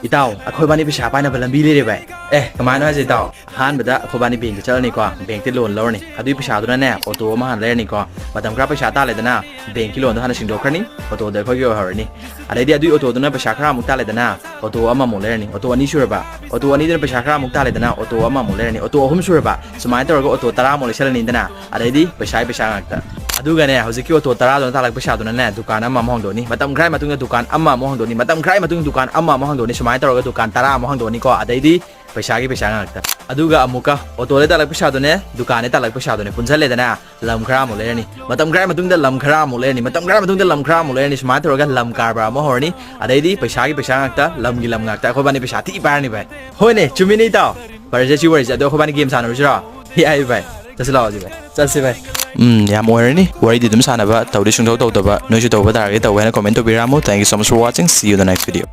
อีเต้าอคอยบ้านนี้ไปชาไปนะเป็นลำบีเลยได้ไปทำไมน้อยสิเต้าฮันเบด้อคอยบ้านนี้เบ่งจะเจอนี่ก็เบ่งที่โลนแล้วนี่เขาดูไปชาตัวนั้นแน่ออโต้มาหันเลยนี่ก็มาทำกราฟไปชาตาเลยแต่น่ะเบ่งที่โลนตัวหันสิงโดครั้งนี้ออโต้เดี๋ยวเขาเกี่ยวหานี่อะไรเดี๋ยวดูออโต้ตัวนั้นไปชาครามุกตาเลยแต่น่ะออโต้เอามาหมดเลยนี่ออโต้อันนี้ชัวร์ป่ะออโต้อันนี้ตัวนั้นไปชาครามุกตาเลยแต่น่ะออโต้เอามาหมดเลยนี่ออโต้หุ้มชัวร์ป่ะสมัยตัวเราก็ออโต้ตาราหมดเลยใช่เลยนี่แต่น่ะอะไรดีไปใช้งักแต่ดูกันเนี่ยเขาจะคิดว่าตัวตาราตัวนั้นตาลักไปชาตัวนั้นแน่ดุการอัมมามองโดนี่มาตั้งใครมาตุ้งดุการอัมมามองโดนี่มาตั้งใครมาตุ้งดุการอัมมามองโดนี่สมัยตัวเราก็ดุการตารา mohon do ni ko adai di paisa gi paisa ngakta aduga amuka auto le talak paisa do ne dukan ne talak paisa do ne punjal le dana lam khra mo le ni matam gra matung da lam khra mo le ni matam gra matung da lam khra mo le ni smart ro ga lam kar ba mo horni adai di paisa gi paisa ngakta lam gi lam ngakta ko bani paisa ti bar ni bai hoi ne chumi ni ta bar je chi wari ja do ko bani game sa no jira hi ai bai tasla ji bai chasi bai ยามวยนี่วารีดิดมสานบะตัวดิชงเท่าตัวบะน้อยชุดตัวบะตาร์เกตตัวเวนคอมเมนต์ตัวบิรามู thank you so much for watching see you in the next video